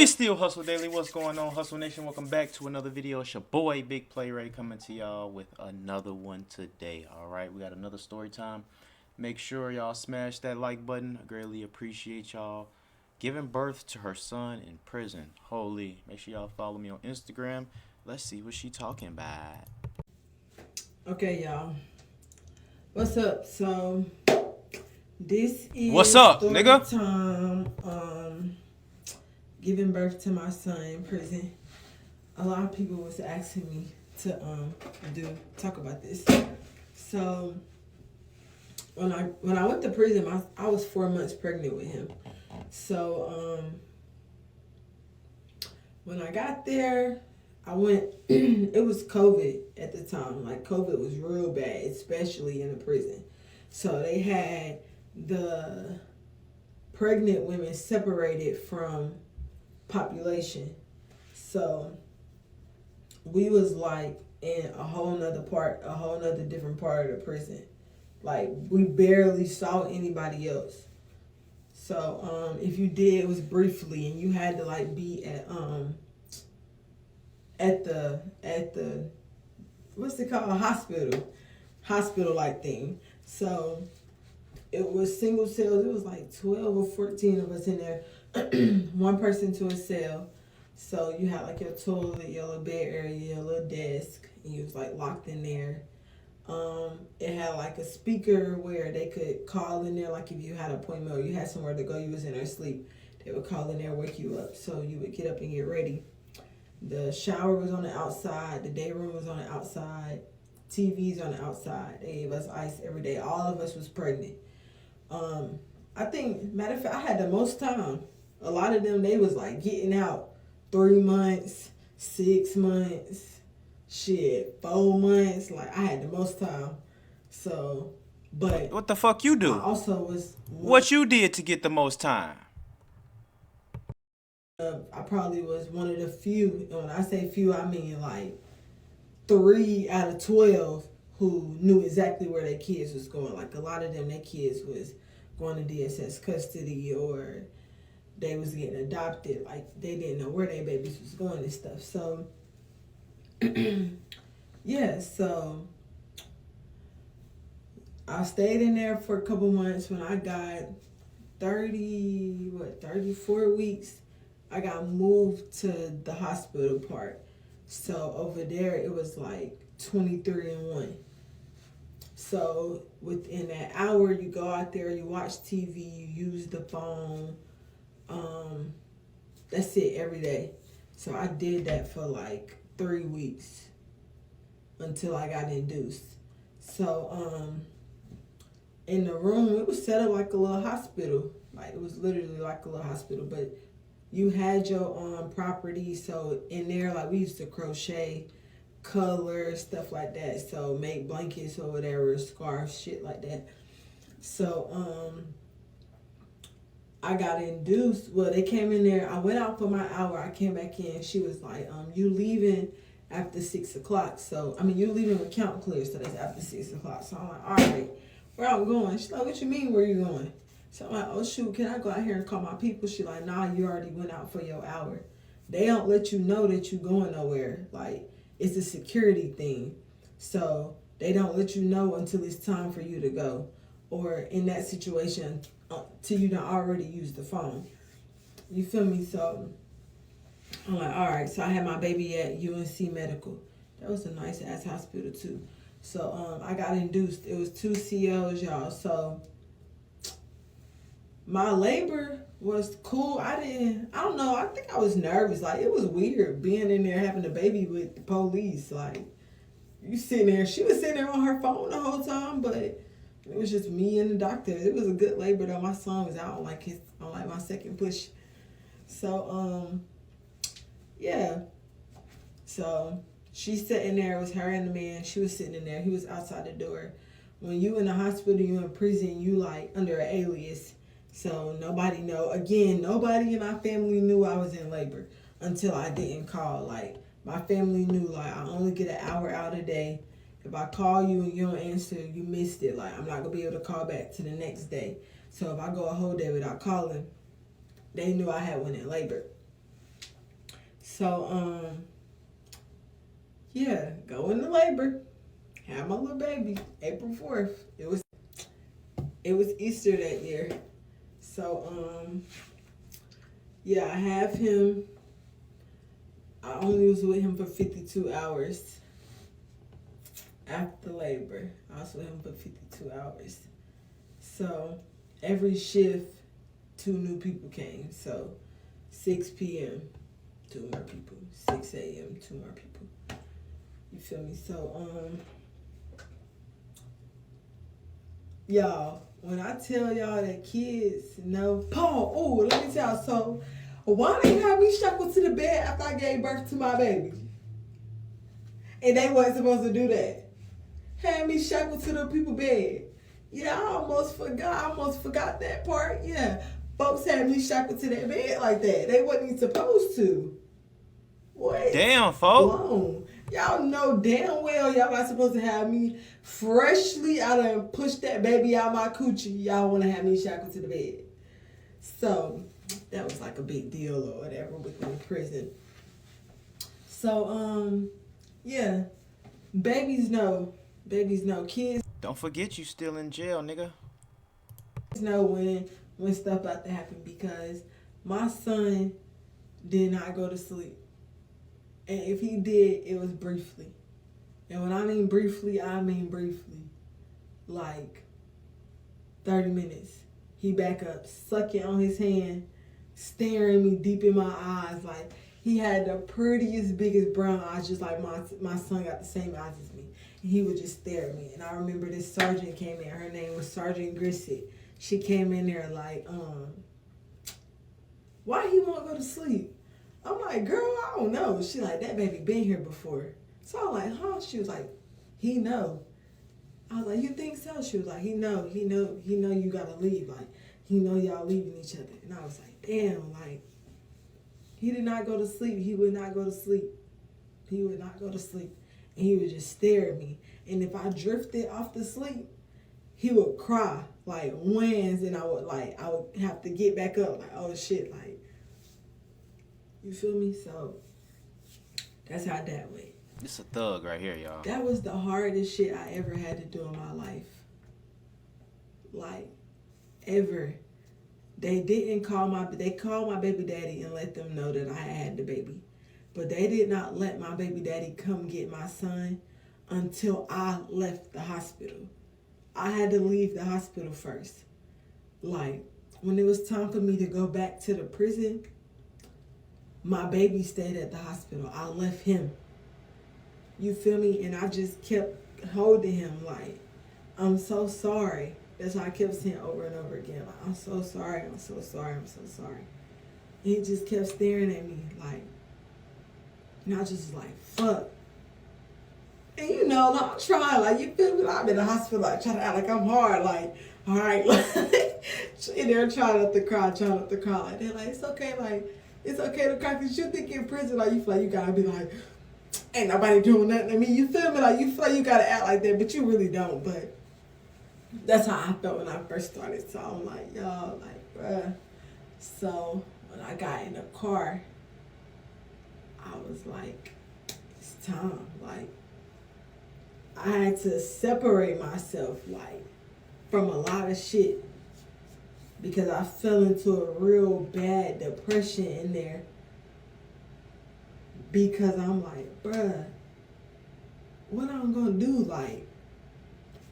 We still hustle daily. What's going on, Hustle Nation? Welcome back to another video. It's your boy Big Play Ray coming to y'all with another one today. All right, we got another story time. Make sure y'all smash that like button. I greatly appreciate y'all giving birth to her son in prison. Holy! Make sure y'all follow me on Instagram. Let's see what she talking about. Okay, y'all. What's up? So this is What's up, story nigga? time. Giving birth to my son in prison. A lot of people was asking me to talk about this. So when I went to prison, I was 4 months pregnant with him. So when I got there, I went. It was COVID at the time. Like, COVID was real bad, especially in the prison. So they had the pregnant women separated from population. So we was like in a whole nother different part of the prison. Like, we barely saw anybody else. So if you did, it was briefly, and you had to like be at the what's it called, hospital like thing. So it was single cells. It was like 12 or 14 of us in there. One person to a cell. So you had like your toilet, your little bed area, your little desk, and you was like locked in there. It had like a speaker where they could call in there, like if you had an appointment or you had somewhere to go, you was in there asleep, they would call in there, wake you up, so you would get up and get ready. The shower was on the outside, the day room was on the outside, TV's on the outside. They gave us ice every day. All of us was pregnant. I think, matter of fact, I had the most time. A lot of them, they was like getting out 3 months, 6 months, 4 months. Like, I had the most time. So, but What the fuck you do? I also was. What you did to get the most time? I probably was one of the few, and when I say few, I mean like 3 out of 12 who knew exactly where their kids was going. Like, a lot of them, their kids was going to DSS custody, or they was getting adopted. Like, they didn't know where their babies was going and stuff. So, yeah, so I stayed in there for a couple months. When I got 34 weeks, I got moved to the hospital part. So over there, it was like 23-1. So within that hour, you go out there, you watch TV, you use the phone. That's it every day. So I did that for like 3 weeks until I got induced. So in the room, it was set up like a little hospital. Like, it was literally like a little hospital, but you had your own property. So in there, like, we used to crochet, color, stuff like that. So make blankets or whatever, scarves, shit like that. So I got induced. Well, they came in there. I went out for my hour. I came back in. She was like, you leaving after 6 o'clock. So, I mean, you leaving with count clear. So that's after 6 o'clock. So I'm like, all right, where I'm going? She's like, what you mean, where you going? So I'm like, oh, shoot, can I go out here and call my people? She's like, nah, you already went out for your hour. They don't let you know that you going nowhere. Like, it's a security thing. So they don't let you know until it's time for you to go. Or in that situation, till you done already used the phone. You feel me? So I'm like, all right. So I had my baby at UNC Medical. That was a nice ass hospital too. So I got induced. It was 2 COs, y'all. So my labor was cool. I don't know. I think I was nervous. Like, it was weird being in there having a baby with the police. Like, you sitting there. She was sitting there on her phone the whole time, but it was just me and the doctor. It was a good labor though. My son was out on like my second push. So yeah. So she's sitting there. It was her and the man. She was sitting in there. He was outside the door. When you in the hospital, you in prison, you like under an alias. So nobody know. Again, nobody in my family knew I was in labor until I didn't call. Like, my family knew, like, I only get an hour out a day. If I call you and you don't answer, you missed it. Like, I'm not going to be able to call back to the next day. So if I go a whole day without calling, they knew I had went in labor. So, yeah, go into labor. Have my little baby, April 4th. It was Easter that year. So, yeah, I have him. I only was with him for 52 hours after labor. I was with him for 52 hours. So, every shift, 2 new people came. So, 6 p.m., 2 more people. 6 a.m., 2 more people. You feel me? So, y'all, when I tell y'all that kids know, Paul, oh, let me tell you, so why they have me shackled to the bed after I gave birth to my baby? And they wasn't supposed to do that. Had me shackled to the people bed. Yeah, I almost forgot that part. Yeah, folks had me shackled to that bed like that. They wasn't even supposed to. What? Damn, folk. Blown. Y'all know damn well y'all not supposed to have me freshly out and push that baby out my coochie. Y'all want to have me shackled to the bed. So that was like a big deal or whatever within prison. So yeah, babies know. Kids Don't forget you still in jail, nigga. know when stuff about to happen because my son did not go to sleep. And if he did, it was briefly. And when I mean briefly, I mean briefly. Like 30 minutes. He back up, sucking on his hand, staring me deep in my eyes. Like he had the prettiest, biggest brown eyes, just like my son got the same eyes as me. And he would just stare at me. And I remember this sergeant came in. Her name was Sergeant Grissett. She came in there like, why he won't go to sleep? I'm like, girl, I don't know. She like, that baby been here before. So I'm like, huh? She was like, he know. I was like, you think so? She was like, he know you gotta leave. Like, he know y'all leaving each other. And I was like, damn, like, he did not go to sleep. He would not go to sleep. He would not go to sleep. And he would just stare at me. And if I drifted off to sleep, he would cry, like, whans, and I would have to get back up, like, oh shit, like, you feel me? So that's how that went. This a thug right here, y'all. That was the hardest shit I ever had to do in my life. Like, ever. They called my baby daddy and let them know that I had the baby. But they did not let my baby daddy come get my son until I left the hospital. I had to leave the hospital first. Like, when it was time for me to go back to the prison, my baby stayed at the hospital. I left him. You feel me? And I just kept holding him like, I'm so sorry. That's why I kept saying over and over again, like, I'm so sorry, I'm so sorry, I'm so sorry. And he just kept staring at me like, and I just was like, fuck. And you know, like, I'm trying, like, you feel me? Like, I'm in the hospital, like, trying to act like I'm hard, like, all right, like, and they're trying not to cry. Like, they're like, it's okay, like, it's okay to cry, because you think in prison, like, you feel like you gotta be like, ain't nobody doing nothing to me. You feel me? Like, you feel like you gotta act like that, but you really don't. But that's how I felt when I first started. So I'm like, y'all, like, bruh. So when I got in the car, I was like, it's time. Like, I had to separate myself, like, from a lot of shit, because I fell into a real bad depression in there. Because I'm like, bruh, what I'm gonna do? Like,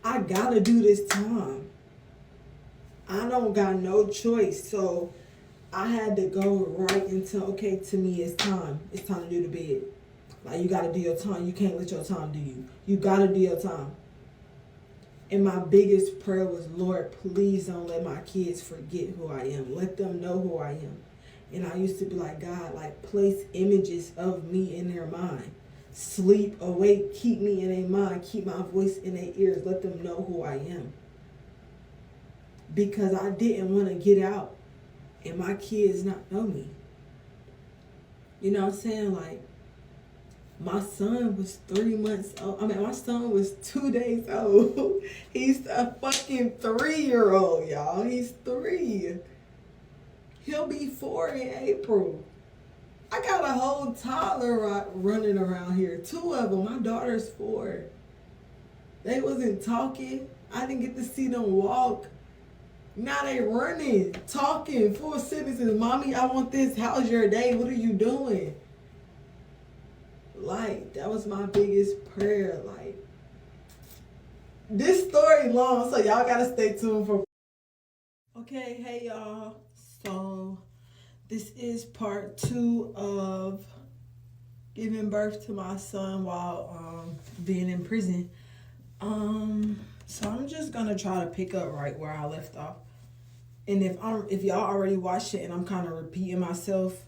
I gotta do this time. I don't got no choice. So I had to go right into, okay, to me, it's time. It's time to do the bid. Like, you gotta do your time. You can't let your time do you. You gotta do your time. And my biggest prayer was, Lord, please don't let my kids forget who I am. Let them know who I am. And I used to be like, God, like, place images of me in their mind. Sleep, awake, keep me in their mind. Keep my voice in their ears. Let them know who I am. Because I didn't want to get out and my kids not know me. You know what I'm saying? Like, my son was 3 months old. I mean, my son was 2 days old. He's a fucking 3-year-old, y'all. He's 3. He'll be 4 in April. I got a whole toddler running around here. 2 of them. My daughter's 4. They wasn't talking. I didn't get to see them walk. Now they running, talking, full sentences. Mommy, I want this. How's your day? What are you doing? Like, that was my biggest prayer. Like, this story long, so y'all gotta stay tuned for. Okay, hey y'all. So, this is part 2 of giving birth to my son while being in prison. So I'm just gonna try to pick up right where I left off. And if y'all already watched it and I'm kind of repeating myself,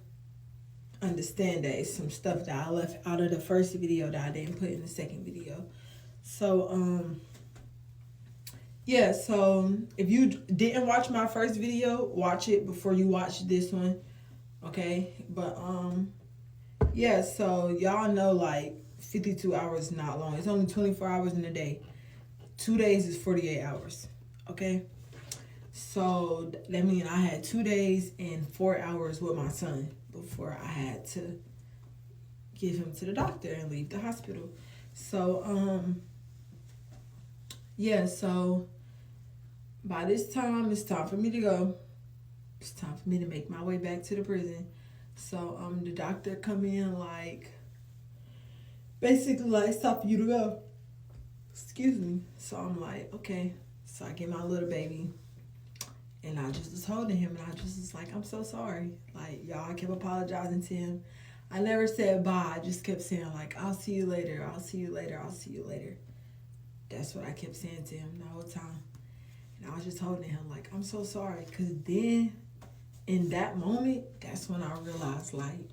understand that it's some stuff that I left out of the first video that I didn't put in the second video. So yeah, so if you didn't watch my first video, watch it before you watch this one. Okay? But yeah, so y'all know like 52 hours is not long. It's only 24 hours in a day. 2 days is 48 hours. Okay? So that means I had 2 days and 4 hours with my son before I had to give him to the doctor and leave the hospital. So yeah, so by this time it's time for me to go. It's time for me to make my way back to the prison. So the doctor come in like basically like it's time for you to go. Excuse me. So I'm like, okay. So I get my little baby. And I just was holding him, and I just was like, I'm so sorry. Like, y'all, I kept apologizing to him. I never said bye. I just kept saying, like, I'll see you later. I'll see you later. I'll see you later. That's what I kept saying to him the whole time. And I was just holding him, like, I'm so sorry. Because then, in that moment, that's when I realized, like,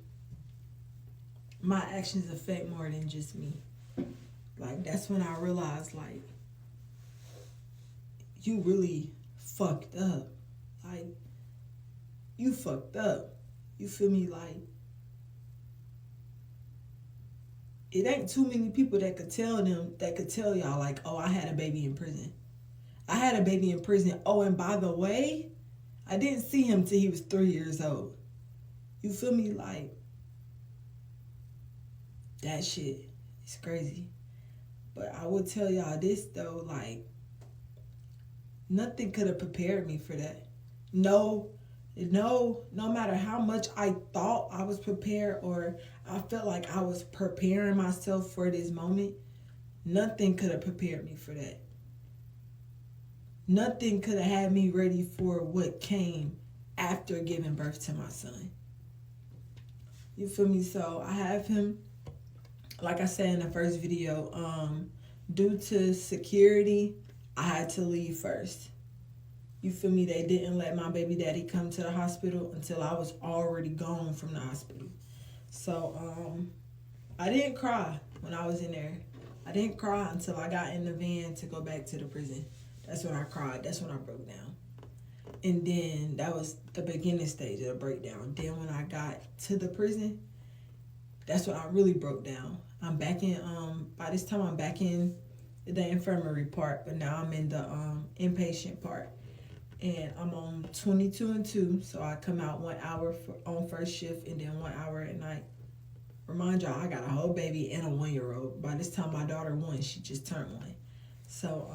my actions affect more than just me. Like, that's when I realized, like, you really fucked up. Like, you fucked up. You feel me? Like, it ain't too many people that could tell y'all, like, oh, I had a baby in prison. I had a baby in prison. Oh, and by the way, I didn't see him till he was 3 years old. You feel me? Like, that shit is crazy. But I will tell y'all this, though, like, nothing could have prepared me for that. No matter how much I thought I was prepared or I felt like I was preparing myself for this moment, nothing could have prepared me for that. Nothing could have had me ready for what came after giving birth to my son. You feel me? So I have him, like I said in the first video, due to security, I had to leave first. You feel me? They didn't let my baby daddy come to the hospital until I was already gone from the hospital. So I didn't cry when I was in there. I didn't cry until I got in the van to go back to the prison. That's when I cried. That's when I broke down. And then that was the beginning stage of the breakdown. Then when I got to the prison, that's when I really broke down. I'm back in, by this time I'm back in the infirmary part, but now I'm in the inpatient part. And I'm on 22 and 2, so I come out 1 hour on first shift and then 1 hour at night. Remind y'all, I got a whole baby and a 1-year-old. By this time, my daughter 1, she just turned 1. So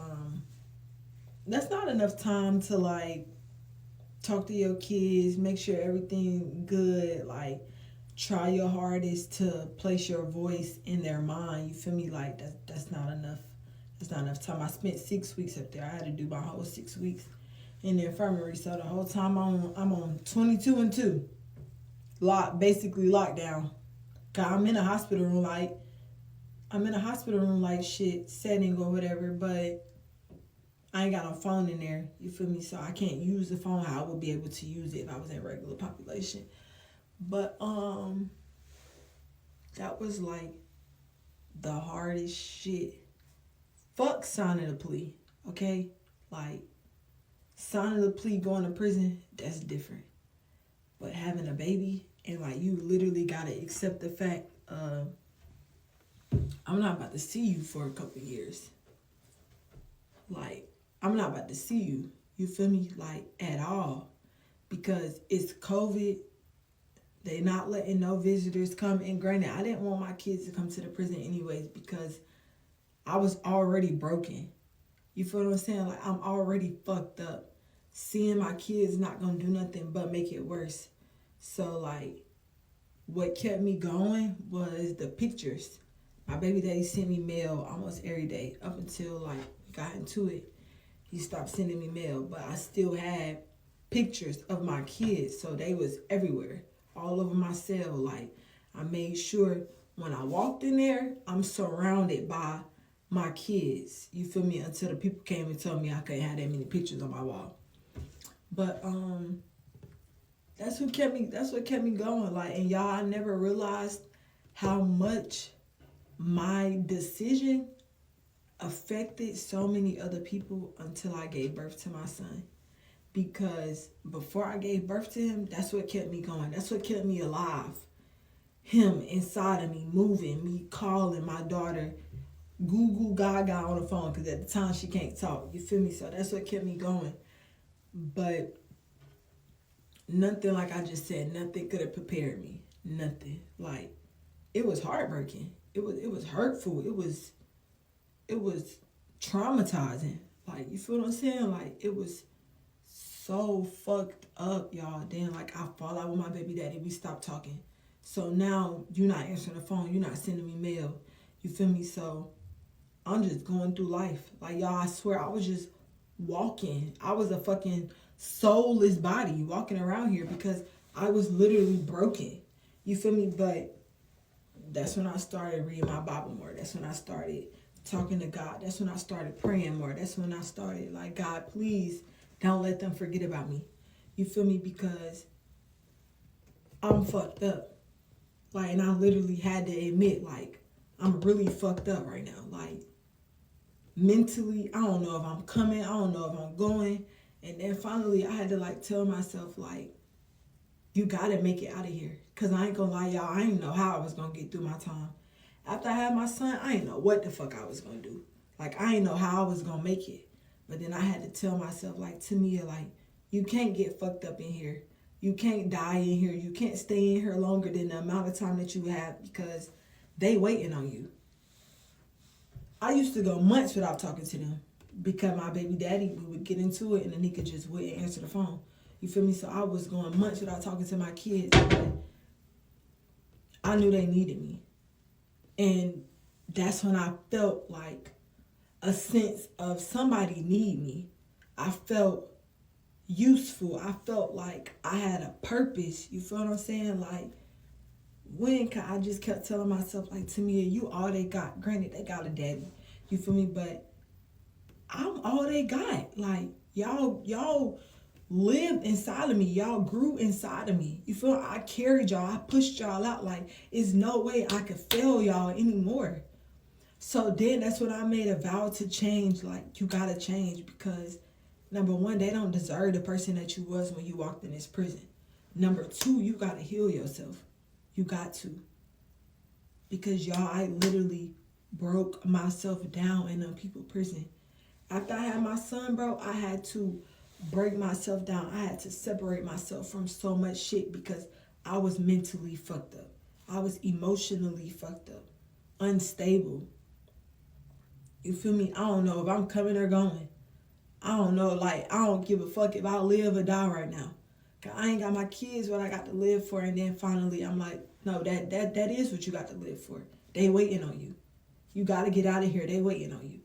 that's not enough time to like talk to your kids, make sure everything good, like try your hardest to place your voice in their mind. You feel me? Like that's not enough. That's not enough time. I spent 6 weeks up there. I had to do my whole 6 weeks in the infirmary. So the whole time I'm on 22 and 2. Basically locked down. Cause I'm in a hospital room like shit setting or whatever, but I ain't got no phone in there. You feel me? So I can't use the phone how I would be able to use it if I was in regular population. But that was like the hardest shit. Fuck signing a plea, okay? Like signing a plea, going to prison, that's different. But having a baby and like you literally gotta accept the fact I'm not about to see you for a couple years. Like, I'm not about to see you. You feel me? Like, at all. Because it's COVID. They not letting no visitors come. And granted, I didn't want my kids to come to the prison anyways because I was already broken. You feel what I'm saying? Like, I'm already fucked up. Seeing my kids not gonna do nothing but make it worse. So, like, what kept me going was the pictures. My baby daddy sent me mail almost every day up until, like, we got into it. He stopped sending me mail, but I still had pictures of my kids, so they was everywhere, all over my cell. Like, I made sure when I walked in there, I'm surrounded by my kids. You feel me? Until the people came and told me I couldn't have that many pictures on my wall. But that's what kept me going. Like, and y'all, I never realized how much my decision affected so many other people until I gave birth to my son. Because before I gave birth to him, that's what kept me going. That's what kept me alive. Him inside of me, moving, me calling my daughter Google Gaga on the phone, because at the time she can't talk. You feel me? So that's what kept me going. But nothing, like I just said, nothing could have prepared me. Nothing. Like, it was heartbreaking. It was hurtful. It was traumatizing. Like, you feel what I'm saying? Like, it was so fucked up, y'all. Then, like, I fall out with my baby daddy. We stopped talking. So now you're not answering the phone. You're not sending me mail. You feel me? So I'm just going through life. Like, y'all, I swear I was just walking. I was a fucking soulless body walking around here because I was literally broken. You feel me? But that's when I started reading my Bible more. That's when I started talking to God. That's when I started praying more. That's when I started, like, God, please don't let them forget about me. You feel me? Because I'm fucked up. Like, and I literally had to admit, like, I'm really fucked up right now. Like, mentally, I don't know if I'm coming. I don't know if I'm going. And then finally, I had to, like, tell myself, like, you got to make it out of here. Because I ain't going to lie, y'all, I didn't know how I was going to get through my time. After I had my son, I didn't know what the fuck I was going to do. Like, I didn't know how I was going to make it. But then I had to tell myself, like, Tamia, like, you can't get fucked up in here. You can't die in here. You can't stay in here longer than the amount of time that you have because they waiting on you. I used to go months without talking to them because my baby daddy, we would get into it and then he could just wait and answer the phone. You feel me? So I was going months without talking to my kids, but I knew they needed me. And that's when I felt like a sense of somebody need me. I felt useful. I felt like I had a purpose. You feel what I'm saying? Like, I just kept telling myself, like, Tamia, you all they got. Granted, they got a daddy. You feel me? But I'm all they got. Like, y'all lived inside of me. Y'all grew inside of me. You feel? I carried y'all. I pushed y'all out. Like, it's no way I could fail y'all anymore. So then that's when I made a vow to change. Like, you gotta change because, number one, they don't deserve the person that you was when you walked in this prison. Number two, you gotta heal yourself. You got to. Because, y'all, I literally broke myself down in a people prison. After I had my son, bro, I had to break myself down. I had to separate myself from so much shit because I was mentally fucked up. I was emotionally fucked up. Unstable. You feel me? I don't know if I'm coming or going. I don't know. Like, I don't give a fuck if I live or die right now. Cause I ain't got my kids what I got to live for. And then finally I'm like, no, that is what you got to live for. They waiting on you. You got to get out of here. They waiting on you.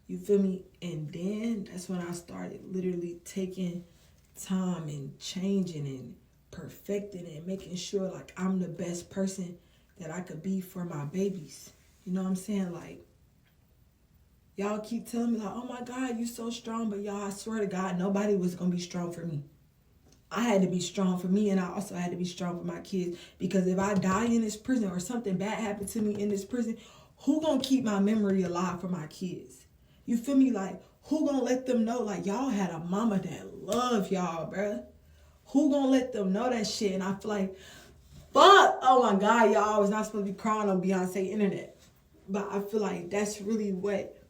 You feel me? And then that's when I started literally taking time and changing and perfecting and making sure, like, I'm the best person that I could be for my babies. You know what I'm saying? Like, y'all keep telling me, like, oh my God, you so strong. But y'all, I swear to God, nobody was going to be strong for me. I had to be strong for me, and I also had to be strong for my kids. Because if I die in this prison or something bad happened to me in this prison, who going to keep my memory alive for my kids? You feel me? Like, who going to let them know, like, y'all had a mama that loved y'all, bruh? Who going to let them know that shit? And I feel like, fuck, oh my God, y'all, I was not supposed to be crying on Beyonce internet. But I feel like that's really what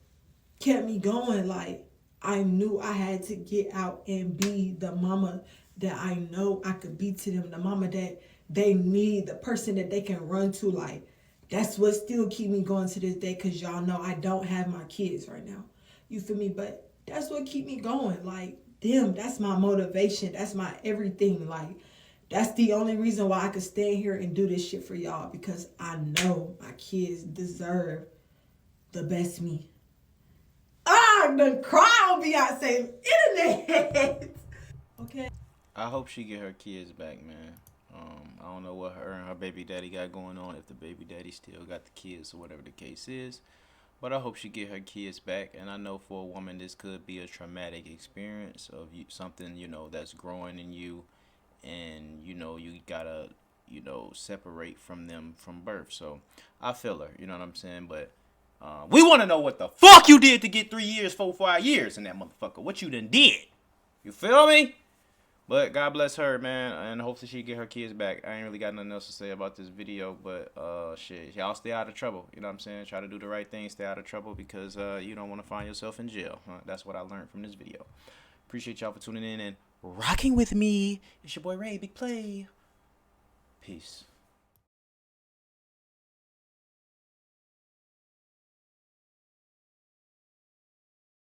kept me going. Like, I knew I had to get out and be the mama that I know I could be to them, the mama that they need, the person that they can run to. Like, that's what still keep me going to this day, because y'all know I don't have my kids right now. You feel me? But that's what keep me going. Like, them, that's my motivation. That's my everything. Like, that's the only reason why I could stand here and do this shit for y'all, because I know my kids deserve the best me. I'm done cry on Beyonce's internet. Okay. I hope she get her kids back, man. I don't know what her and her baby daddy got going on. If the baby daddy still got the kids or whatever the case is, but I hope she get her kids back. And I know for a woman, this could be a traumatic experience of you, something that's growing in you, and you gotta separate from them from birth. So I feel her. You know what I'm saying? But we want to know what the fuck you did to get 3 years, 4, 5 years in that motherfucker. What you done did? You feel me? But God bless her, man, and hopefully she get her kids back. I ain't really got nothing else to say about this video, but shit, y'all stay out of trouble. You know what I'm saying? Try to do the right thing, stay out of trouble, because you don't want to find yourself in jail. That's what I learned from this video. Appreciate y'all for tuning in and rocking with me. It's your boy Ray, Big Play. Peace.